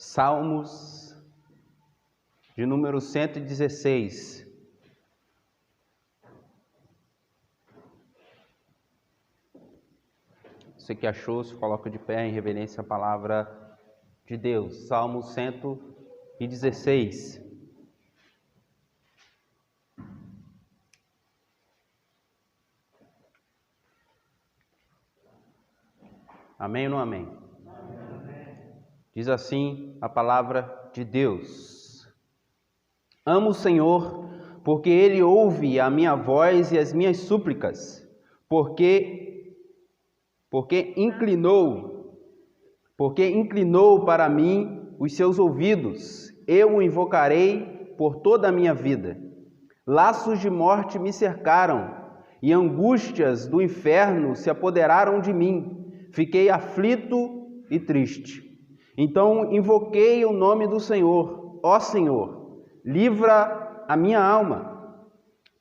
Salmos de número 116. Você que achou, se coloca de pé em reverência à palavra de Deus. Salmo 116. Amém ou não amém? Diz assim a palavra de Deus: Amo o Senhor, porque Ele ouve a minha voz e as minhas súplicas, porque inclinou para mim os seus ouvidos. Eu o invocarei por toda a minha vida. Laços de morte me cercaram, e angústias do inferno se apoderaram de mim. Fiquei aflito e triste. Então invoquei o nome do Senhor. Ó Senhor, livra a minha alma.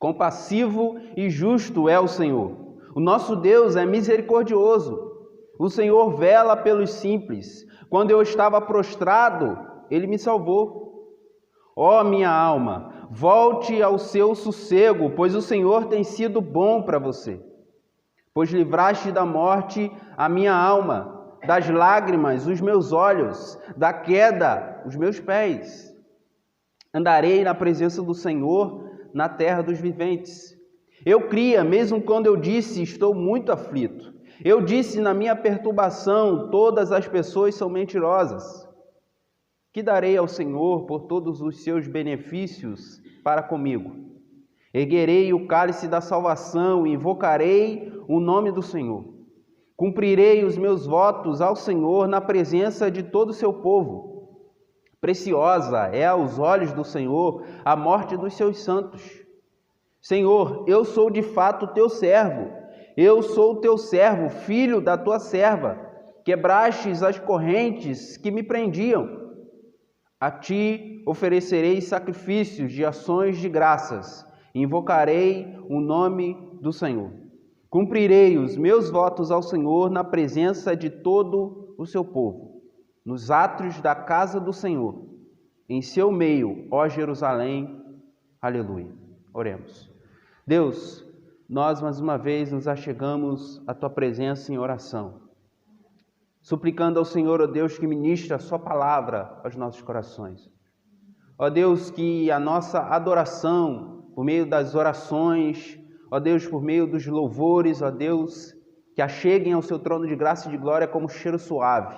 Compassivo e justo é o Senhor. O nosso Deus é misericordioso. O Senhor vela pelos simples. Quando eu estava prostrado, Ele me salvou. Ó minha alma, volte ao seu sossego, pois o Senhor tem sido bom para você. Pois livraste da morte a minha alma, das lágrimas os meus olhos, da queda os meus pés. Andarei na presença do Senhor na terra dos viventes. Eu cria, mesmo quando eu disse, estou muito aflito. Eu disse na minha perturbação, todas as pessoas são mentirosas. Que darei ao Senhor por todos os seus benefícios para comigo? Erguerei o cálice da salvação e invocarei o nome do Senhor. Cumprirei os meus votos ao Senhor na presença de todo o seu povo. Preciosa é aos olhos do Senhor a morte dos seus santos. Senhor, eu sou de fato teu servo. Eu sou teu servo, filho da tua serva. Quebrastes as correntes que me prendiam. A ti oferecerei sacrifícios de ações de graças. Invocarei o nome do Senhor. Cumprirei os meus votos ao Senhor na presença de todo o seu povo, nos átrios da casa do Senhor, em seu meio, ó Jerusalém. Aleluia. Oremos. Deus, nós mais uma vez nos achegamos à tua presença em oração, suplicando ao Senhor, ó Deus, que ministre a sua palavra aos nossos corações. Ó Deus, que a nossa adoração, por meio das orações, ó Deus, por meio dos louvores, ó Deus, que acheguem ao seu trono de graça e de glória como cheiro suave.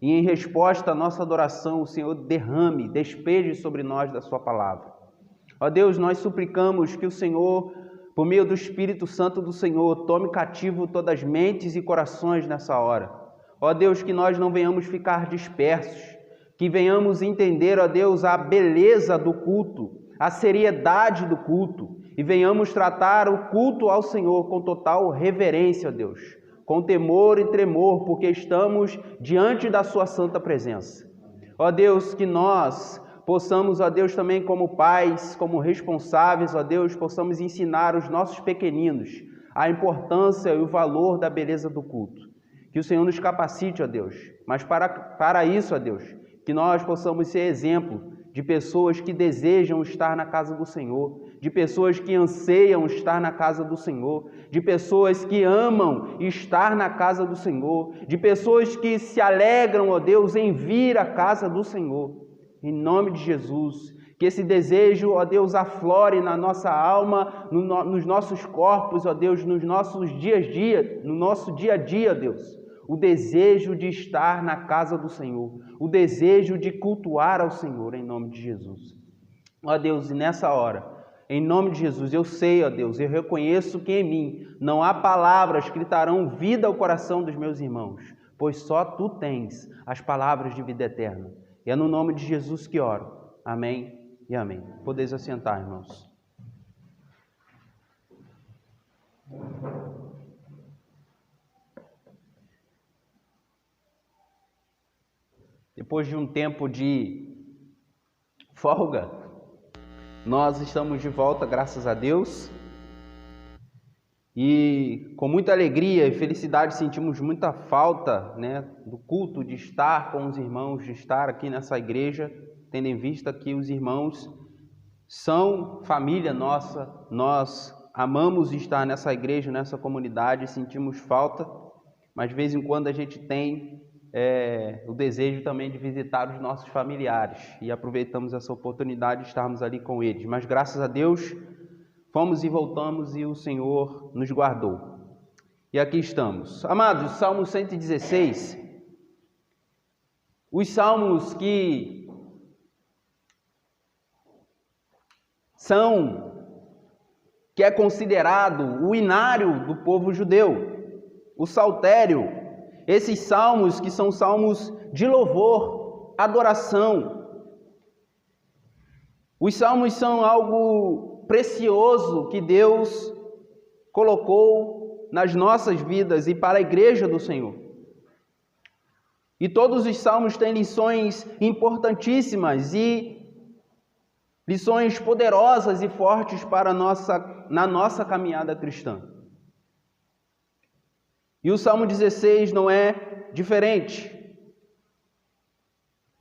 E em resposta à nossa adoração, o Senhor derrame, despeje sobre nós da sua palavra. Ó Deus, nós suplicamos que o Senhor, por meio do Espírito Santo do Senhor, tome cativo todas as mentes e corações nessa hora. Ó Deus, que nós não venhamos ficar dispersos, que venhamos entender, ó Deus, a beleza do culto, a seriedade do culto, e venhamos tratar o culto ao Senhor com total reverência, ó Deus, com temor e tremor, porque estamos diante da sua santa presença. Ó Deus, que nós possamos, ó Deus, também como pais, como responsáveis, ó Deus, possamos ensinar os nossos pequeninos a importância e o valor da beleza do culto. Que o Senhor nos capacite, ó Deus, mas para isso, ó Deus, que nós possamos ser exemplo de pessoas que desejam estar na casa do Senhor, de pessoas que anseiam estar na casa do Senhor, de pessoas que amam estar na casa do Senhor, de pessoas que se alegram, ó Deus, em vir à casa do Senhor. Em nome de Jesus, que esse desejo, ó Deus, aflore na nossa alma, nos nossos corpos, ó Deus, nos nossos dias, no nosso dia a dia, Deus. O desejo de estar na casa do Senhor, o desejo de cultuar ao Senhor, em nome de Jesus. Ó Deus, e nessa hora, em nome de Jesus, eu sei, ó Deus, eu reconheço que em mim não há palavras que trarão vida ao coração dos meus irmãos, pois só Tu tens as palavras de vida eterna. E é no nome de Jesus que oro. Amém e amém. Podeis assentar, irmãos. Depois de um tempo de folga, nós estamos de volta, graças a Deus. E com muita alegria e felicidade sentimos muita falta, do culto, de estar com os irmãos, de estar aqui nessa igreja, tendo em vista que os irmãos são família nossa, nós amamos estar nessa igreja, nessa comunidade, sentimos falta, mas de vez em quando a gente tem o desejo também de visitar os nossos familiares e aproveitamos essa oportunidade de estarmos ali com eles. Mas graças a Deus, fomos e voltamos e o Senhor nos guardou. E aqui estamos. Amados, Salmo 116, os salmos que é considerado o inário do povo judeu, o saltério, esses salmos que são salmos de louvor, adoração. Os salmos são algo precioso que Deus colocou nas nossas vidas e para a igreja do Senhor. E todos os salmos têm lições importantíssimas e lições poderosas e fortes para na nossa caminhada cristã. E o Salmo 16 não é diferente.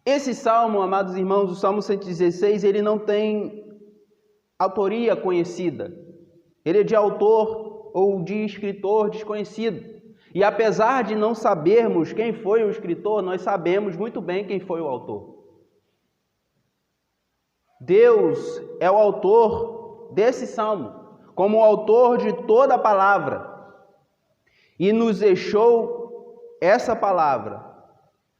Esse salmo, amados irmãos, o Salmo 116, ele não tem autoria conhecida. Ele é de autor ou de escritor desconhecido. E apesar de não sabermos quem foi o escritor, nós sabemos muito bem quem foi o autor. Deus é o autor desse salmo, como o autor de toda a palavra. E nos deixou essa palavra,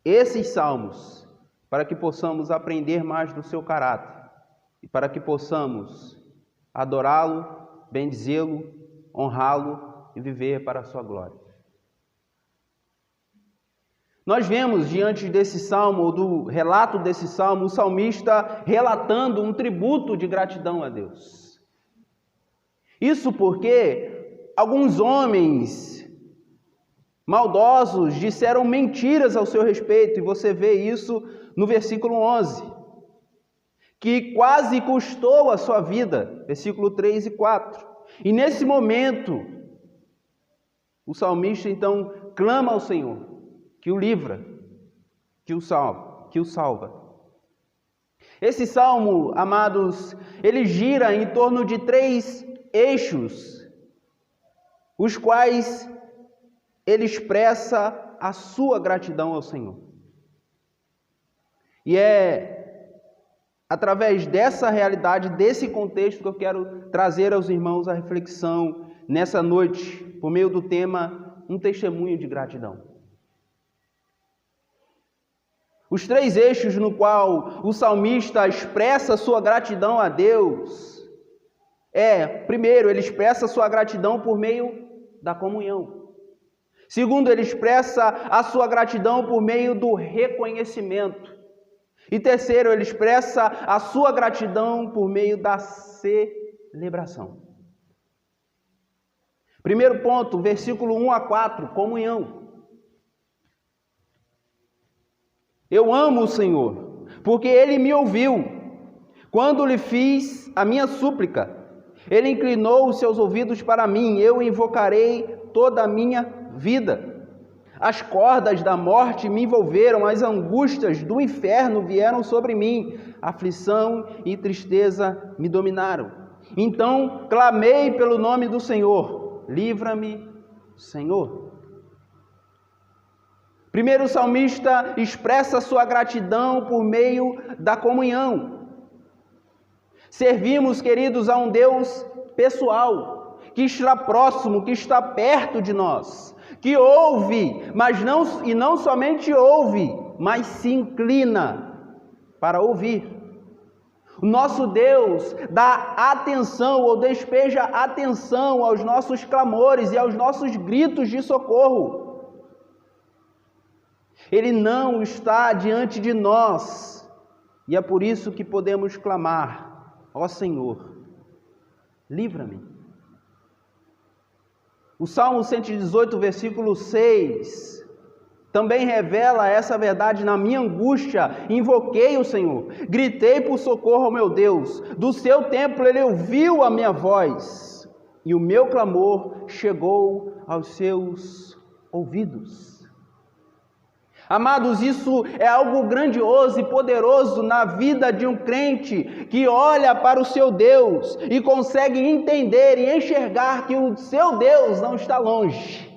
esses salmos, para que possamos aprender mais do seu caráter e para que possamos adorá-lo, bendizê-lo, honrá-lo e viver para a sua glória. Nós vemos diante desse salmo, ou do relato desse salmo, o salmista relatando um tributo de gratidão a Deus. Isso porque alguns homens maldosos disseram mentiras ao seu respeito, e você vê isso no versículo 11, que quase custou a sua vida, versículo 3 e 4. E nesse momento, o salmista então clama ao Senhor, que o livra, que o salva. Esse salmo, amados, ele gira em torno de 3 eixos, os quais ele expressa a sua gratidão ao Senhor. E é através dessa realidade, desse contexto, que eu quero trazer aos irmãos a reflexão nessa noite, por meio do tema, um testemunho de gratidão. Os 3 eixos no qual o salmista expressa sua gratidão a Deus primeiro, ele expressa sua gratidão por meio da comunhão. Segundo, ele expressa a sua gratidão por meio do reconhecimento. E terceiro, ele expressa a sua gratidão por meio da celebração. Primeiro ponto, versículo 1 a 4, comunhão. Eu amo o Senhor, porque Ele me ouviu, quando lhe fiz a minha súplica. Ele inclinou os seus ouvidos para mim, eu o invocarei toda a minha vida. As cordas da morte me envolveram, as angústias do inferno vieram sobre mim, aflição e tristeza me dominaram. Então clamei pelo nome do Senhor, livra-me, Senhor. Primeiro, o salmista expressa sua gratidão por meio da comunhão. Servimos, queridos, a um Deus pessoal, que está próximo, que está perto de nós, que ouve, e não somente ouve, mas se inclina para ouvir. O nosso Deus dá atenção ou despeja atenção aos nossos clamores e aos nossos gritos de socorro. Ele não está diante de nós, e é por isso que podemos clamar: ó Senhor, livra-me. O Salmo 118, versículo 6, também revela essa verdade. Na minha angústia, invoquei o Senhor, gritei por socorro ao meu Deus, do seu templo ele ouviu a minha voz. e o meu clamor chegou aos seus ouvidos. Amados, isso é algo grandioso e poderoso na vida de um crente que olha para o seu Deus e consegue entender e enxergar que o seu Deus não está longe.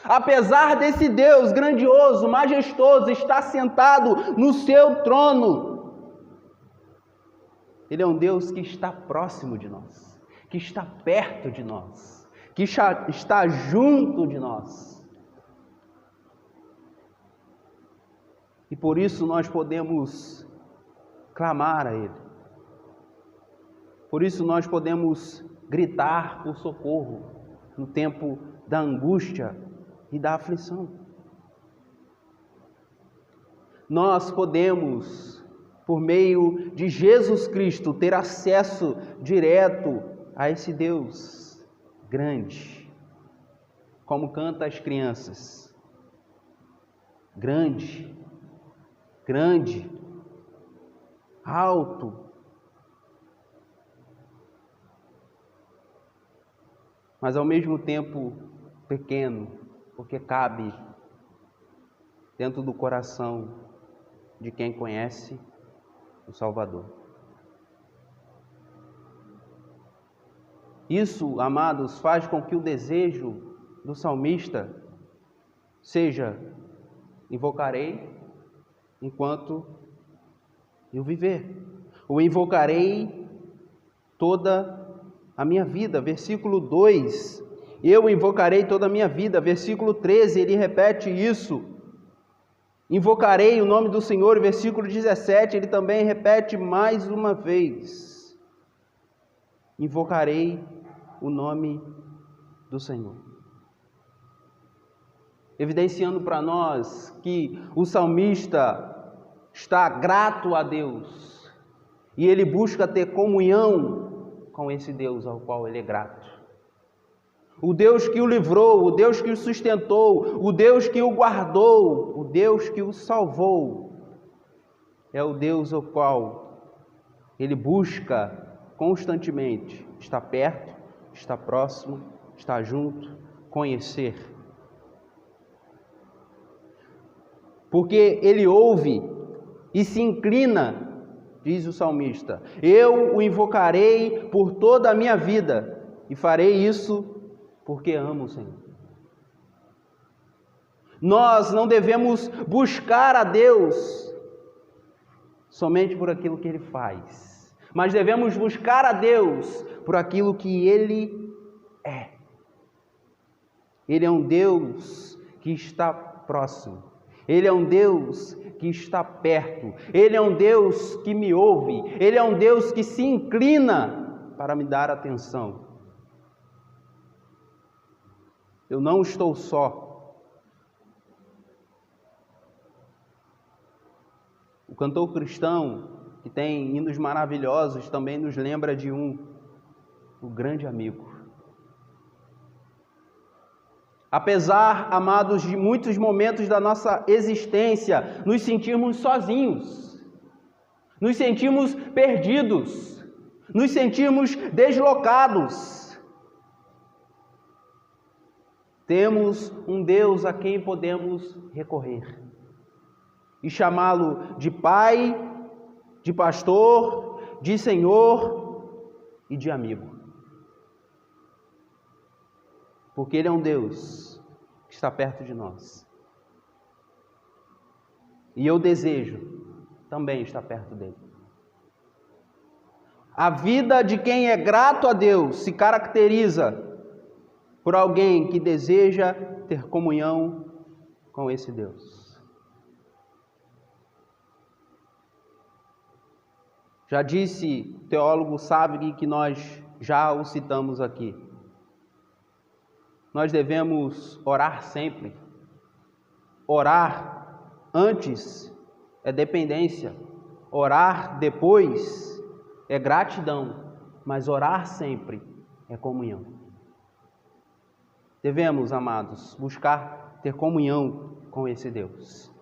Apesar desse Deus grandioso, majestoso, estar sentado no seu trono, Ele é um Deus que está próximo de nós, que está perto de nós, que está junto de nós. E por isso nós podemos clamar a Ele. Por isso nós podemos gritar por socorro no tempo da angústia e da aflição. Nós podemos, por meio de Jesus Cristo, ter acesso direto a esse Deus grande, como canta as crianças. Grande, grande, alto, mas ao mesmo tempo pequeno, porque cabe dentro do coração de quem conhece o Salvador. Isso, amados, faz com que o desejo do salmista seja: invocarei enquanto eu viver. O invocarei toda a minha vida. Versículo 2, eu invocarei toda a minha vida. Versículo 13, ele repete isso. Invocarei o nome do Senhor. Versículo 17, ele também repete mais uma vez. Invocarei o nome do Senhor. Evidenciando para nós que o salmista está grato a Deus e ele busca ter comunhão com esse Deus ao qual ele é grato. O Deus que o livrou, o Deus que o sustentou, o Deus que o guardou, o Deus que o salvou, é o Deus ao qual ele busca constantemente estar perto, estar próximo, estar junto, conhecer. Porque ele ouve e se inclina, diz o salmista: eu o invocarei por toda a minha vida e farei isso porque amo o Senhor. Nós não devemos buscar a Deus somente por aquilo que Ele faz, mas devemos buscar a Deus por aquilo que Ele é. Ele é um Deus que está próximo. Ele é um Deus que está perto. Ele é um Deus que me ouve. Ele é um Deus que se inclina para me dar atenção. Eu não estou só. O cantor cristão, que tem hinos maravilhosos, também nos lembra de o grande amigo. Apesar, amados, de muitos momentos da nossa existência, nos sentirmos sozinhos, nos sentimos perdidos, nos sentimos deslocados, temos um Deus a quem podemos recorrer e chamá-lo de Pai, de Pastor, de Senhor e de amigo. Porque Ele é um Deus que está perto de nós. E eu desejo também estar perto dEle. A vida de quem é grato a Deus se caracteriza por alguém que deseja ter comunhão com esse Deus. Já disse o teólogo Savig, que nós já o citamos aqui. Nós devemos orar sempre. Orar antes é dependência. Orar depois é gratidão. Mas orar sempre é comunhão. Devemos, amados, buscar ter comunhão com esse Deus.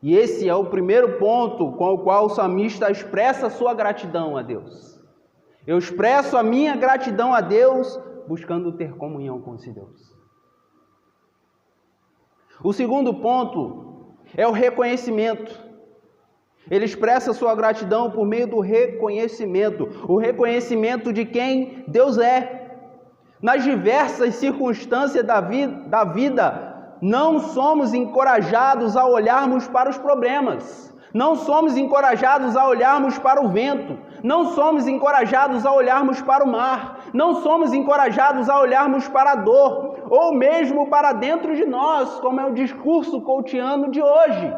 E esse é o primeiro ponto com o qual o salmista expressa sua gratidão a Deus. Eu expresso a minha gratidão a Deus buscando ter comunhão com esse Deus. O segundo ponto é o reconhecimento. Ele expressa sua gratidão por meio do reconhecimento, o reconhecimento de quem Deus é. Nas diversas circunstâncias da vida, não somos encorajados a olharmos para os problemas, não somos encorajados a olharmos para o vento, não somos encorajados a olharmos para o mar, não somos encorajados a olharmos para a dor, ou mesmo para dentro de nós, como é o discurso coutiano de hoje.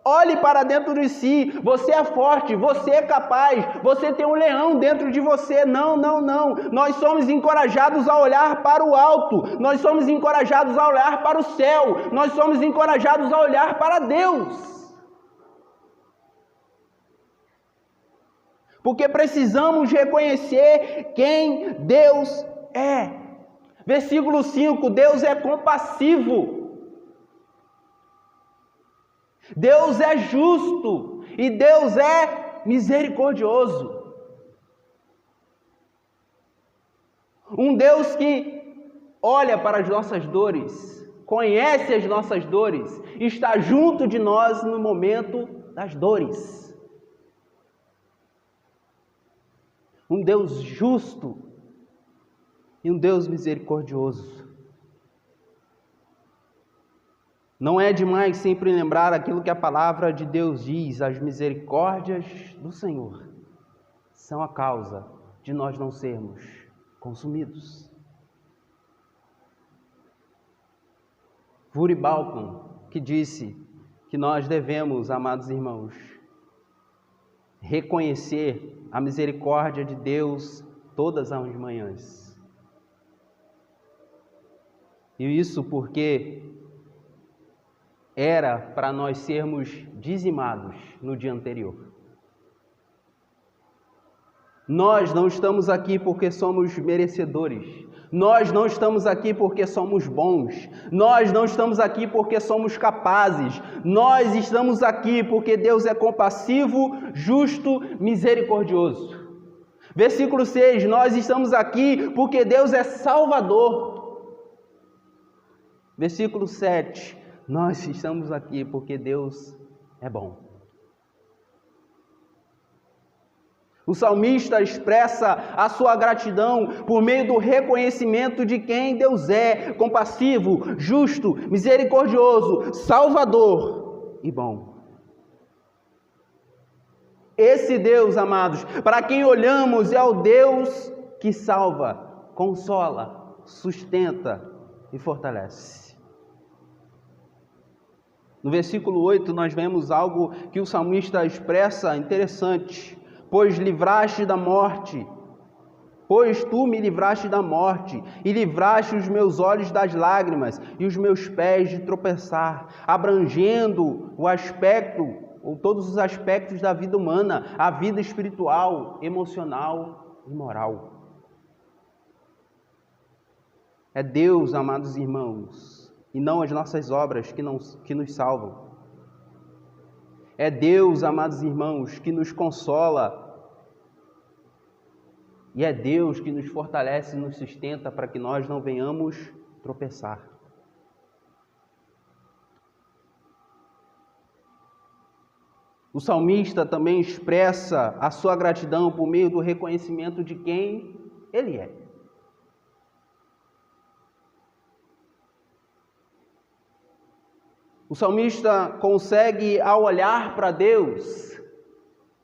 Olhe para dentro de si, você é forte, você é capaz, você tem um leão dentro de você. Não. Nós somos encorajados a olhar para o alto, nós somos encorajados a olhar para o céu, nós somos encorajados a olhar para Deus. Porque precisamos reconhecer quem Deus é. Versículo 5, Deus é compassivo. Deus é justo e Deus é misericordioso. Um Deus que olha para as nossas dores, conhece as nossas dores, está junto de nós no momento das dores. Um Deus justo e um Deus misericordioso. Não é demais sempre lembrar aquilo que a palavra de Deus diz: as misericórdias do Senhor são a causa de nós não sermos consumidos. Vuri Balcom, que disse que nós devemos, amados irmãos, reconhecer a misericórdia de Deus todas as manhãs. E isso porque era para nós sermos dizimados no dia anterior. Nós não estamos aqui porque somos merecedores. Nós não estamos aqui porque somos bons. Nós não estamos aqui porque somos capazes. Nós estamos aqui porque Deus é compassivo, justo, misericordioso. Versículo 6, nós estamos aqui porque Deus é Salvador. Versículo 7, nós estamos aqui porque Deus é bom. O salmista expressa a sua gratidão por meio do reconhecimento de quem Deus é: compassivo, justo, misericordioso, salvador e bom. Esse Deus, amados, para quem olhamos, é o Deus que salva, consola, sustenta e fortalece. No versículo 8 nós vemos algo que o salmista expressa interessante: pois livraste da morte, pois tu me livraste da morte, e livraste os meus olhos das lágrimas, e os meus pés de tropeçar, abrangendo o aspecto, ou todos os aspectos da vida humana, a vida espiritual, emocional e moral. É Deus, amados irmãos, e não as nossas obras que nos salvam. É Deus, amados irmãos, que nos consola. E é Deus que nos fortalece e nos sustenta para que nós não venhamos tropeçar. O salmista também expressa a sua gratidão por meio do reconhecimento de quem Ele é. O salmista consegue, ao olhar para Deus,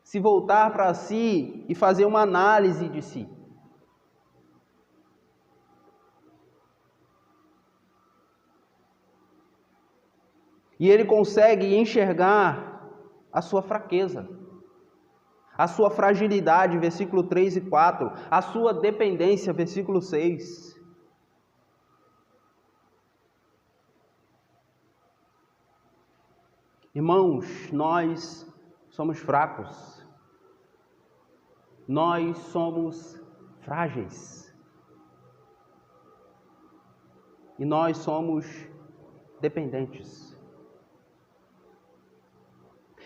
se voltar para si e fazer uma análise de si. E ele consegue enxergar a sua fraqueza, a sua fragilidade, versículo 3 e 4, a sua dependência, versículo 6. Irmãos, nós somos fracos, nós somos frágeis e nós somos dependentes.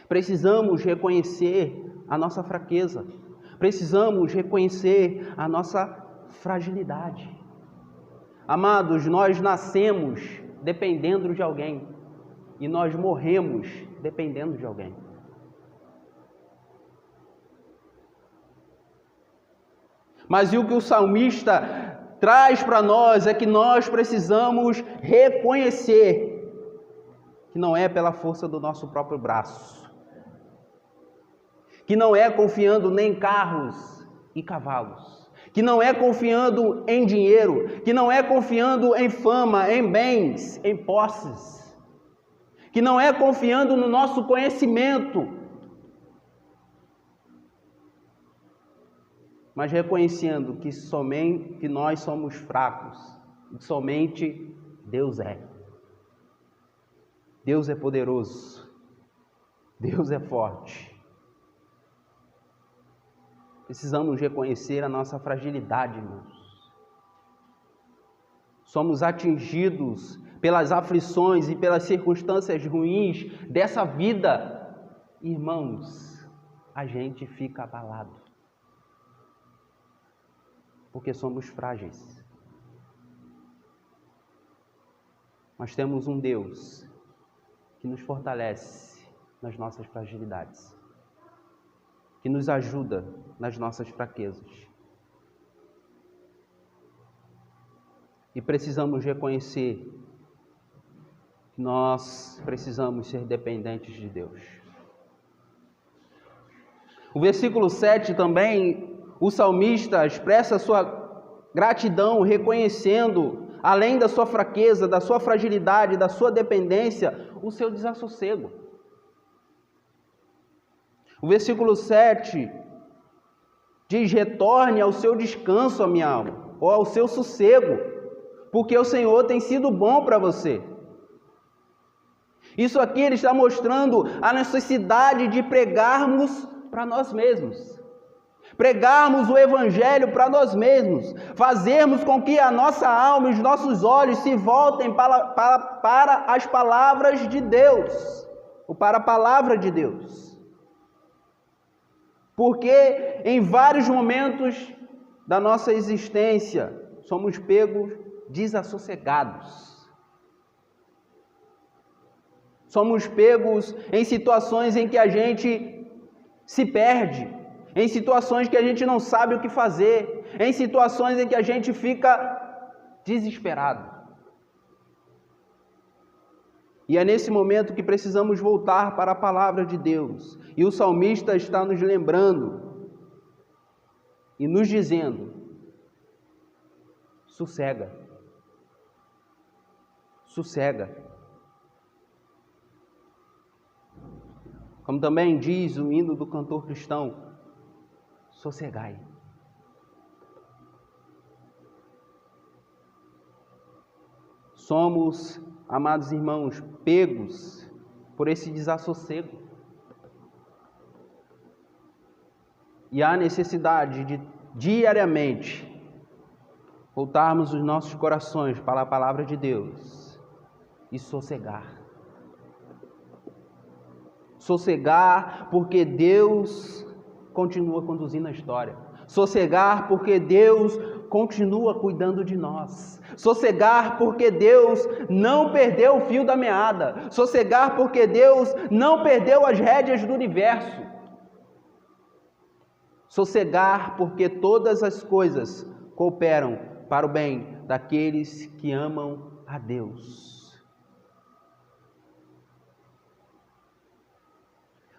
Precisamos reconhecer a nossa fraqueza, precisamos reconhecer a nossa fragilidade. Amados, nós nascemos dependendo de alguém e nós morremos dependendo de alguém. Mas o que o salmista traz para nós é que nós precisamos reconhecer que não é pela força do nosso próprio braço, que não é confiando nem em carros e cavalos, que não é confiando em dinheiro, que não é confiando em fama, em bens, em posses, que não é confiando no nosso conhecimento, mas reconhecendo que somente nós somos fracos, e somente Deus é. Deus é poderoso, Deus é forte. Precisamos reconhecer a nossa fragilidade, irmãos. Somos atingidos pelas aflições e pelas circunstâncias ruins dessa vida. Irmãos, a gente fica abalado, porque somos frágeis. Mas temos um Deus que nos fortalece nas nossas fragilidades, que nos ajuda nas nossas fraquezas. E precisamos reconhecer que nós precisamos ser dependentes de Deus. O versículo 7 também, o salmista expressa sua gratidão, reconhecendo, além da sua fraqueza, da sua fragilidade, da sua dependência, o seu desassossego. O versículo 7 diz: retorne ao seu descanso, a minha alma, ou ao seu sossego, porque o Senhor tem sido bom para você. Isso aqui ele está mostrando a necessidade de pregarmos para nós mesmos. Pregarmos o Evangelho para nós mesmos, fazermos com que a nossa alma e os nossos olhos se voltem para as palavras de Deus, ou para a palavra de Deus. Porque em vários momentos da nossa existência somos pegos desassossegados. Somos pegos em situações em que a gente se perde, em situações que a gente não sabe o que fazer, em situações em que a gente fica desesperado. E é nesse momento que precisamos voltar para a palavra de Deus. E o salmista está nos lembrando e nos dizendo: sossega, sossega. Como também diz o hino do cantor cristão: sossegai. Somos, amados irmãos, pegos por esse desassossego. E há necessidade de diariamente voltarmos os nossos corações para a palavra de Deus e sossegar. Sossegar porque Deus continua conduzindo a história. Sossegar porque Deus continua cuidando de nós. Sossegar porque Deus não perdeu o fio da meada. Sossegar porque Deus não perdeu as rédeas do universo. Sossegar porque todas as coisas cooperam para o bem daqueles que amam a Deus.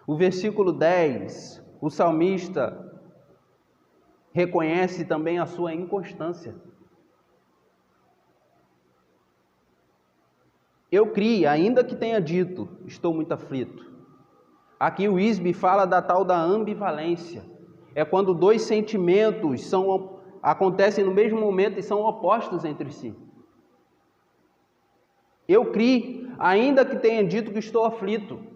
O versículo 10, o salmista reconhece também a sua inconstância. Eu criei, ainda que tenha dito, estou muito aflito. Aqui o Wisby fala da tal da ambivalência. É quando dois sentimentos acontecem no mesmo momento e são opostos entre si. Eu criei, ainda que tenha dito que estou aflito.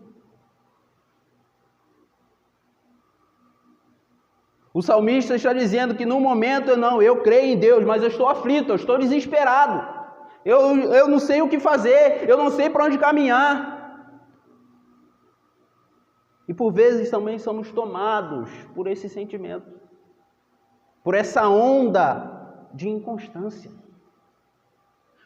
O salmista está dizendo que no momento eu creio em Deus, mas eu estou aflito, eu estou desesperado. Eu não sei o que fazer, eu não sei para onde caminhar. E por vezes também somos tomados por esse sentimento. por essa onda de inconstância.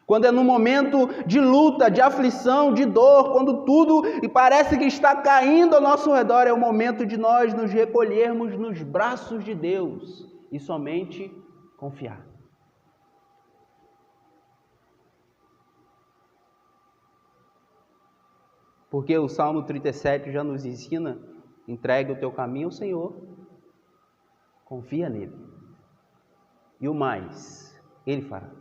Quando é no momento de luta, de aflição, de dor, quando tudo parece que está caindo ao nosso redor, é o momento de nós nos recolhermos nos braços de Deus e somente confiar. Porque o Salmo 37 já nos ensina: entregue o teu caminho ao Senhor, confia nele, e o mais Ele fará.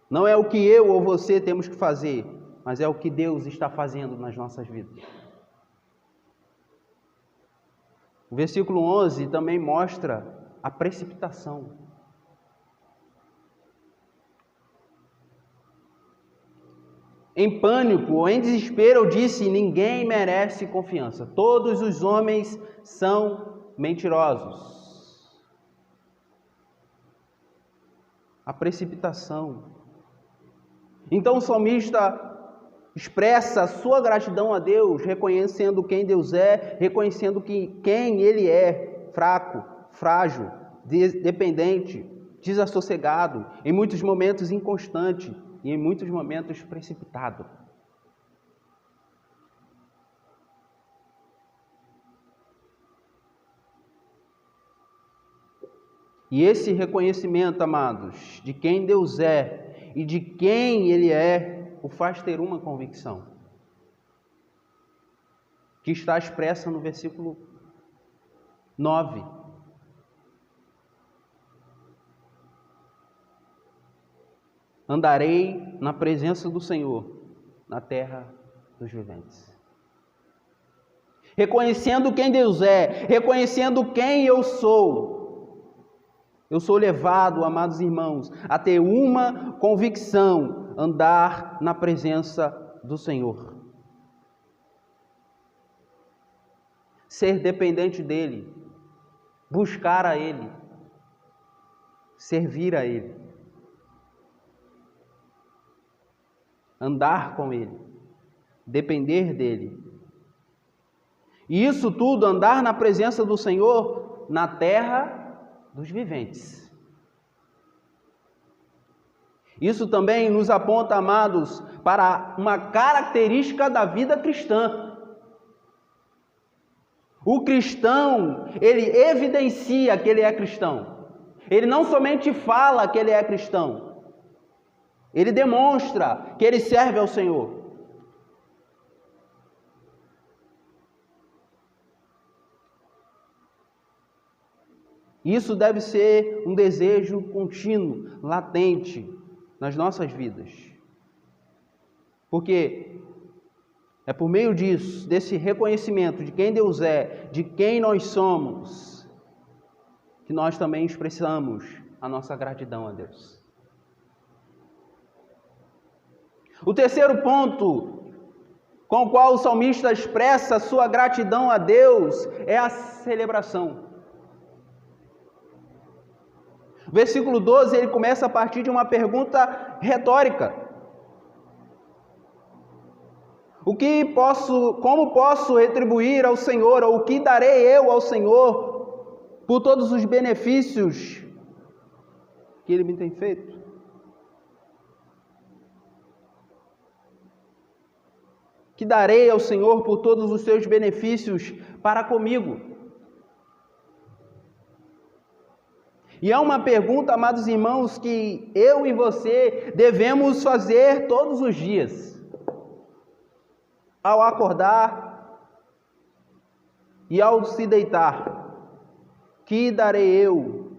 Não é o que eu ou você temos que fazer, mas é o que Deus está fazendo nas nossas vidas. O versículo 11 também mostra a precipitação. Em pânico ou em desespero, eu disse: ninguém merece confiança. Todos os homens são mentirosos. A precipitação. Então o salmista expressa a sua gratidão a Deus, reconhecendo quem Deus é, reconhecendo quem Ele é: fraco, frágil, dependente, desassossegado, em muitos momentos inconstante e em muitos momentos precipitado. E esse reconhecimento, amados, de quem Deus é e de quem Ele é, o faz ter uma convicção, que está expressa no versículo 9. Andarei na presença do Senhor, na terra dos viventes. Reconhecendo quem Deus é, reconhecendo quem eu sou levado, amados irmãos, a ter uma convicção: andar na presença do Senhor. Ser dependente dEle, buscar a Ele, servir a Ele. Andar com Ele, depender dEle. E isso tudo, andar na presença do Senhor, na terra dos viventes. Isso também nos aponta, amados, para uma característica da vida cristã. O cristão, ele evidencia que ele é cristão. Ele não somente fala que ele é cristão, ele demonstra que ele serve ao Senhor. Isso deve ser um desejo contínuo, latente nas nossas vidas. Porque é por meio disso, desse reconhecimento de quem Deus é, de quem nós somos, que nós também expressamos a nossa gratidão a Deus. O terceiro ponto com o qual o salmista expressa a sua gratidão a Deus é a celebração. O versículo 12, ele começa a partir de uma pergunta retórica. Como posso retribuir ao Senhor, ou o que darei eu ao Senhor por todos os benefícios que Ele me tem feito? Que darei ao Senhor por todos os seus benefícios para comigo? E é uma pergunta, amados irmãos, que eu e você devemos fazer todos os dias. Ao acordar e ao se deitar. Que darei eu?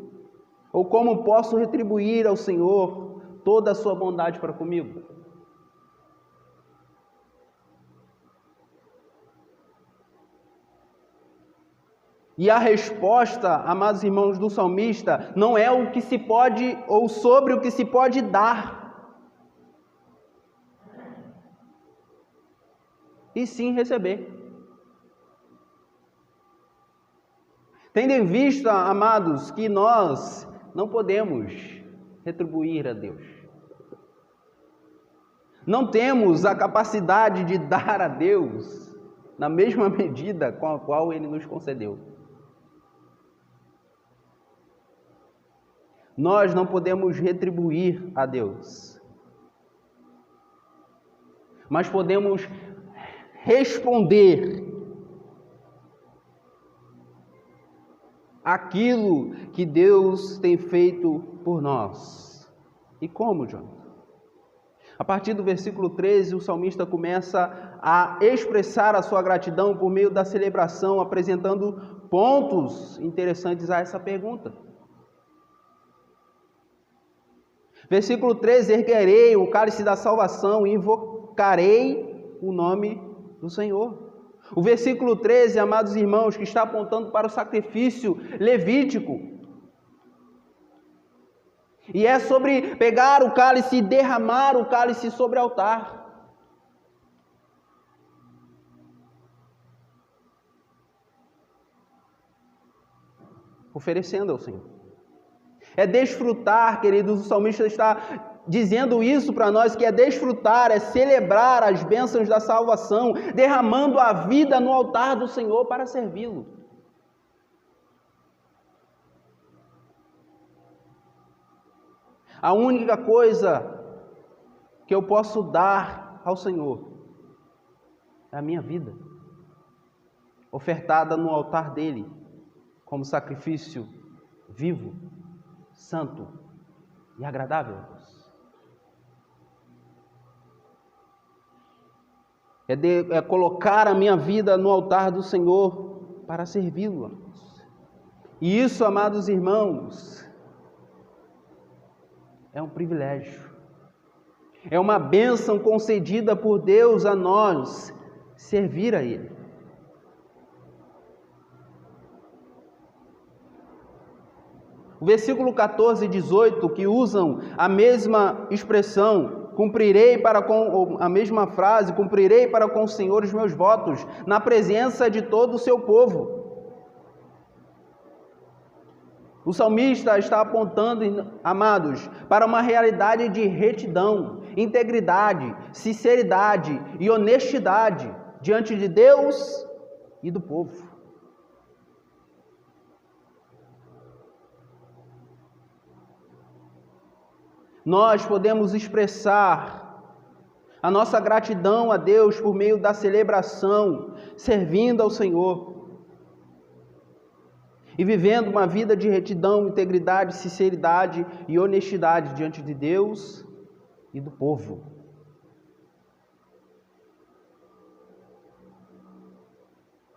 Ou como posso retribuir ao Senhor toda a sua bondade para comigo? E a resposta, amados irmãos, do salmista não é o que se pode ou sobre o que se pode dar, e sim receber. Tendo em vista, amados, que nós não podemos retribuir a Deus. Não temos a capacidade de dar a Deus na mesma medida com a qual Ele nos concedeu. Nós não podemos retribuir a Deus, mas podemos responder aquilo que Deus tem feito por nós. E como, Jonathan? A partir do versículo 13, o salmista começa a expressar a sua gratidão por meio da celebração, apresentando pontos interessantes a essa pergunta. Versículo 13: erguerei o cálice da salvação e invocarei o nome do Senhor. O versículo 13, amados irmãos, que está apontando para o sacrifício levítico. E é sobre pegar o cálice e derramar o cálice sobre o altar. Oferecendo ao Senhor. É desfrutar, queridos, o salmista está dizendo isso para nós, que é desfrutar, é celebrar as bênçãos da salvação, derramando a vida no altar do Senhor para servi-lo. A única coisa que eu posso dar ao Senhor é a minha vida, ofertada no altar dele, como sacrifício vivo, santo e agradável a Deus. É colocar a minha vida no altar do Senhor para servi-lo. E isso, amados irmãos, é um privilégio. É uma bênção concedida por Deus a nós, servir a Ele. O versículo 14 e 18, que usam a mesma expressão, cumprirei para com, a mesma frase, cumprirei para com o Senhor os meus votos, na presença de todo o seu povo. O salmista está apontando, amados, para uma realidade de retidão, integridade, sinceridade e honestidade diante de Deus e do povo. Nós podemos expressar a nossa gratidão a Deus por meio da celebração, servindo ao Senhor e vivendo uma vida de retidão, integridade, sinceridade e honestidade diante de Deus e do povo.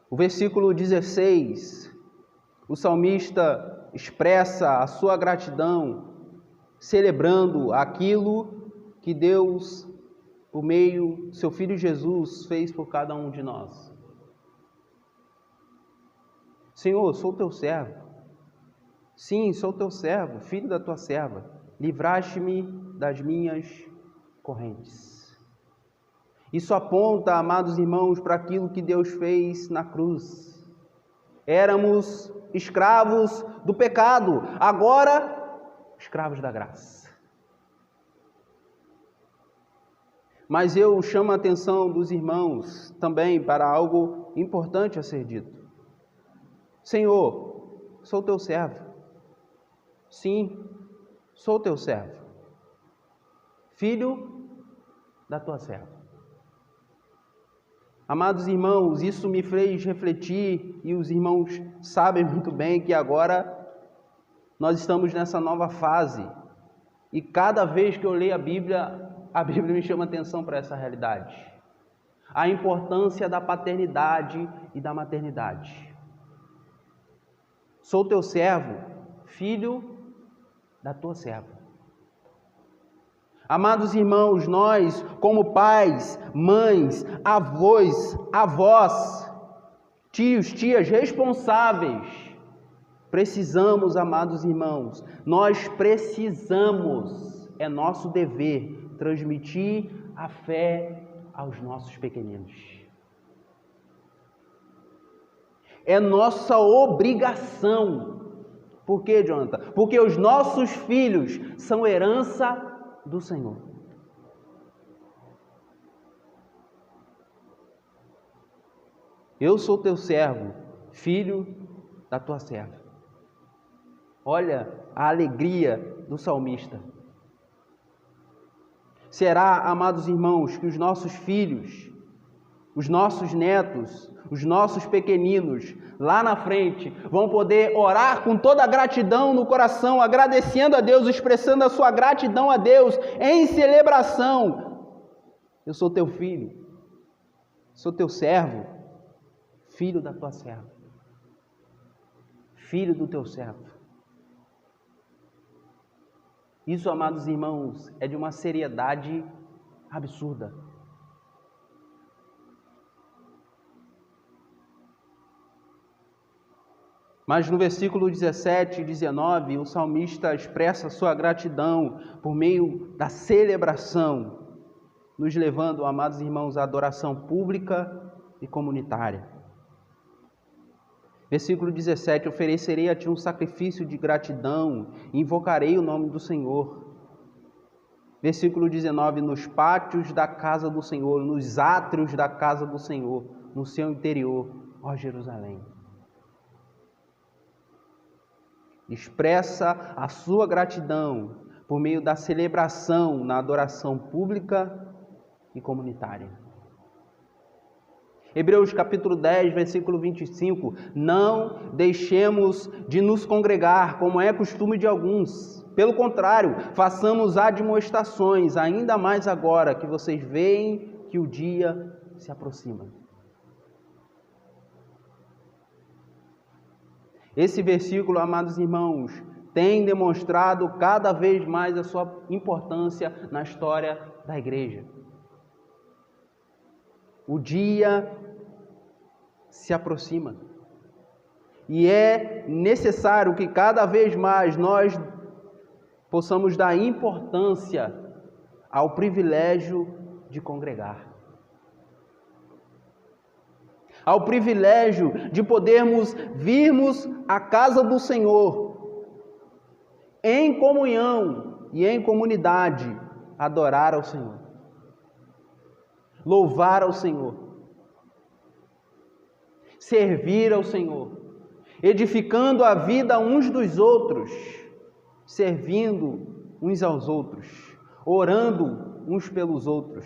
O versículo 16, o salmista expressa a sua gratidão, celebrando aquilo que Deus, por meio do seu Filho Jesus, fez por cada um de nós. Senhor, sou teu servo. Sim, sou teu servo, filho da tua serva. Livraste-me das minhas correntes. Isso aponta, amados irmãos, para aquilo que Deus fez na cruz. Éramos escravos do pecado, agora escravos da graça. Mas eu chamo a atenção dos irmãos também para algo importante a ser dito. Senhor, sou teu servo. Sim, sou teu servo. Filho da tua serva. Amados irmãos, isso me fez refletir, e os irmãos sabem muito bem que agora nós estamos nessa nova fase. E cada vez que eu leio a Bíblia me chama atenção para essa realidade. A importância da paternidade e da maternidade. Sou teu servo, filho da tua serva. Amados irmãos, nós, como pais, mães, avós, tios, tias responsáveis, precisamos, amados irmãos, nós precisamos, é nosso dever, transmitir a fé aos nossos pequeninos. É nossa obrigação. Por quê, Jonathan? Porque os nossos filhos são herança do Senhor. Eu sou teu servo, filho da tua serva. Olha a alegria do salmista. Será, amados irmãos, que os nossos filhos, os nossos netos, os nossos pequeninos, lá na frente, vão poder orar com toda a gratidão no coração, agradecendo a Deus, expressando a sua gratidão a Deus em celebração. Eu sou teu filho, sou teu servo, filho da tua serva, filho do teu servo. Isso, amados irmãos, é de uma seriedade absurda. Mas no versículo 17 e 19, o salmista expressa sua gratidão por meio da celebração, nos levando, amados irmãos, à adoração pública e comunitária. Versículo 17, oferecerei a ti um sacrifício de gratidão, invocarei o nome do Senhor. Versículo 19, nos pátios da casa do Senhor, nos átrios da casa do Senhor, no seu interior, ó Jerusalém. Expressa a sua gratidão por meio da celebração na adoração pública e comunitária. Hebreus capítulo 10, versículo 25. Não deixemos de nos congregar, como é costume de alguns. Pelo contrário, façamos admoestações, ainda mais agora que vocês veem que o dia se aproxima. Esse versículo, amados irmãos, tem demonstrado cada vez mais a sua importância na história da igreja. O dia se aproxima e é necessário que cada vez mais nós possamos dar importância ao privilégio de congregar, ao privilégio de podermos virmos à casa do Senhor em comunhão e em comunidade, adorar ao Senhor, louvar ao Senhor, servir ao Senhor, edificando a vida uns dos outros, servindo uns aos outros, orando uns pelos outros,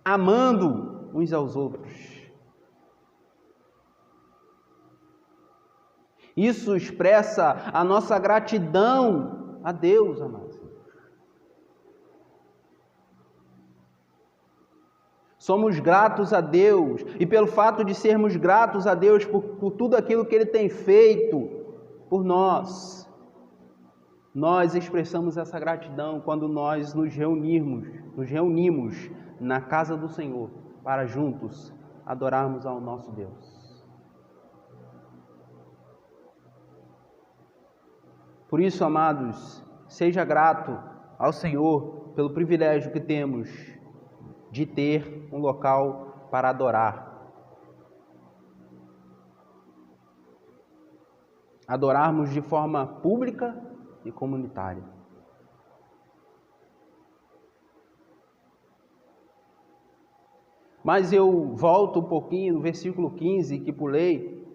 amando uns aos outros. Isso expressa a nossa gratidão a Deus, amados. Somos gratos a Deus, e pelo fato de sermos gratos a Deus por tudo aquilo que Ele tem feito por nós, nós expressamos essa gratidão quando nós nos reunimos na casa do Senhor para juntos adorarmos ao nosso Deus. Por isso, amados, seja grato ao Senhor pelo privilégio que temos de ter um local para adorar. Adorarmos de forma pública e comunitária. Mas eu volto um pouquinho no versículo 15 que pulei,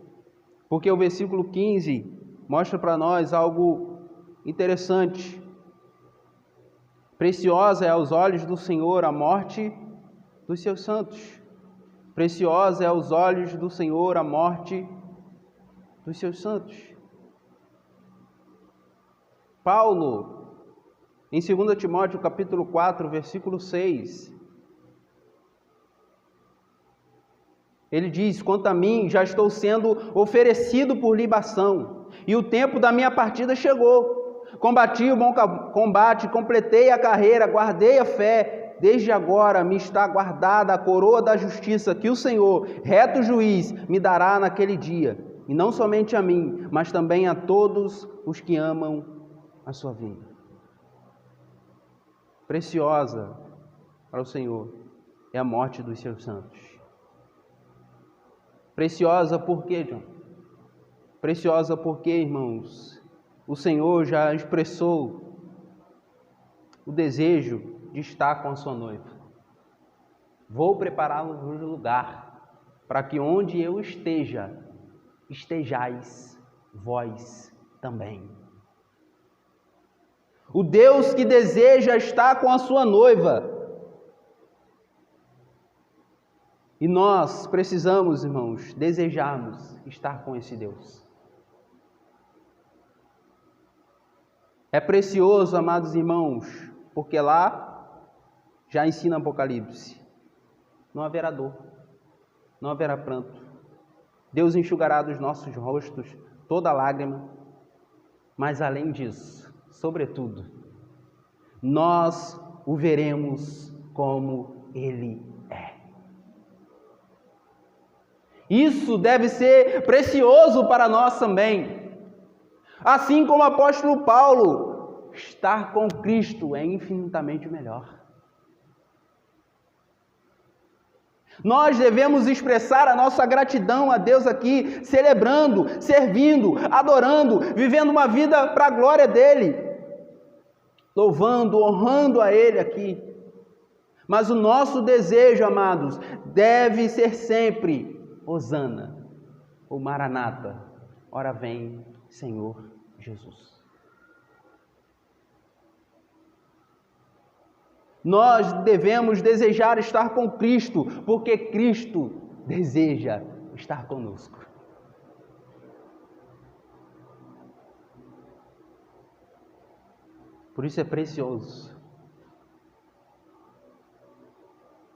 porque o versículo 15 mostra para nós algo interessante. Preciosa é aos olhos do Senhor a morte dos seus santos. Preciosa é aos olhos do Senhor a morte dos seus santos. Paulo, em 2 Timóteo capítulo 4, versículo 6, ele diz: quanto a mim, já estou sendo oferecido por libação, e o tempo da minha partida chegou. Combati o bom combate, completei a carreira, guardei a fé. Desde agora me está guardada a coroa da justiça, que o Senhor, reto juiz, me dará naquele dia. E não somente a mim, mas também a todos os que amam a sua vida. Preciosa para o Senhor é a morte dos seus santos. Preciosa por quê, João? Preciosa porque, irmãos, o Senhor já expressou o desejo de estar com a sua noiva. Vou prepará-los um lugar, para que onde eu esteja, estejais vós também. o Deus que deseja estar com a sua noiva. E nós precisamos, irmãos, desejarmos estar com esse Deus. É precioso, amados irmãos, porque lá já ensina Apocalipse. Não haverá dor, não haverá pranto. Deus enxugará dos nossos rostos toda lágrima. Mas além disso, sobretudo, nós o veremos como Ele é. Isso deve ser precioso para nós também. Assim como o apóstolo Paulo, estar com Cristo é infinitamente melhor. Nós devemos expressar a nossa gratidão a Deus aqui, celebrando, servindo, adorando, vivendo uma vida para a glória dEle, louvando, honrando a Ele aqui. Mas o nosso desejo, amados, deve ser sempre Hosana, ou Maranata, ora vem, Senhor Jesus. Nós devemos desejar estar com Cristo, porque Cristo deseja estar conosco. Por isso é precioso,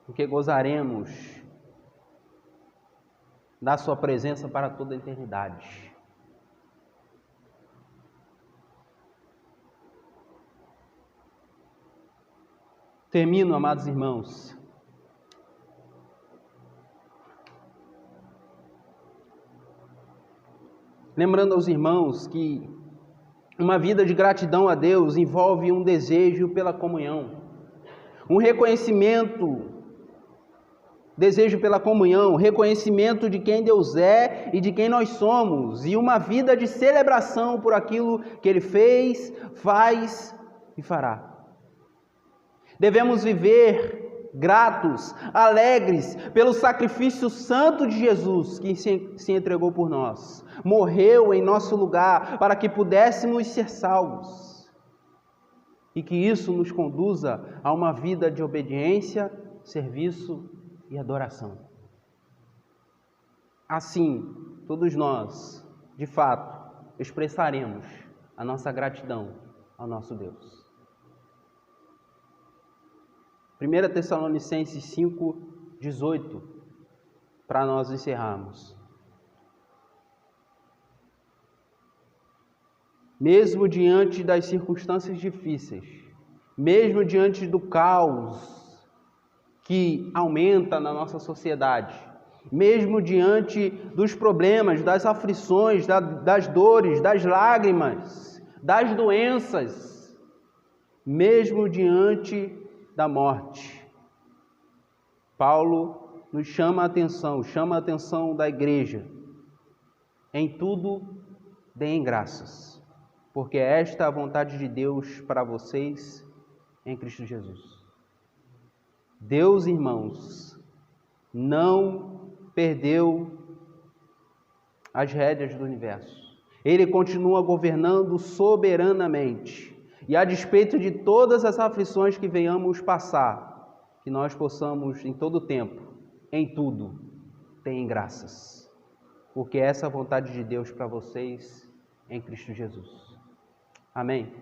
porque gozaremos da sua presença para toda a eternidade. Termino, amados irmãos, lembrando aos irmãos que uma vida de gratidão a Deus envolve um desejo pela comunhão, um reconhecimento, desejo pela comunhão, reconhecimento de quem Deus é e de quem nós somos, e uma vida de celebração por aquilo que Ele fez, faz e fará. Devemos viver gratos, alegres pelo sacrifício santo de Jesus que se entregou por nós, morreu em nosso lugar para que pudéssemos ser salvos e que isso nos conduza a uma vida de obediência, serviço e adoração. Assim, todos nós, de fato, expressaremos a nossa gratidão ao nosso Deus. 1 Tessalonicenses 5:18, para nós encerrarmos. Mesmo diante das circunstâncias difíceis, mesmo diante do caos que aumenta na nossa sociedade, mesmo diante dos problemas, das aflições, das dores, das lágrimas, das doenças, mesmo diante da morte, Paulo nos chama a atenção da igreja. Em tudo, deem graças, porque esta é a vontade de Deus para vocês em Cristo Jesus. Deus, irmãos, não perdeu as rédeas do universo. Ele continua governando soberanamente. E a despeito de todas as aflições que venhamos passar, que nós possamos em todo tempo, em tudo, tenham graças. Porque essa é a vontade de Deus para vocês em Cristo Jesus. Amém?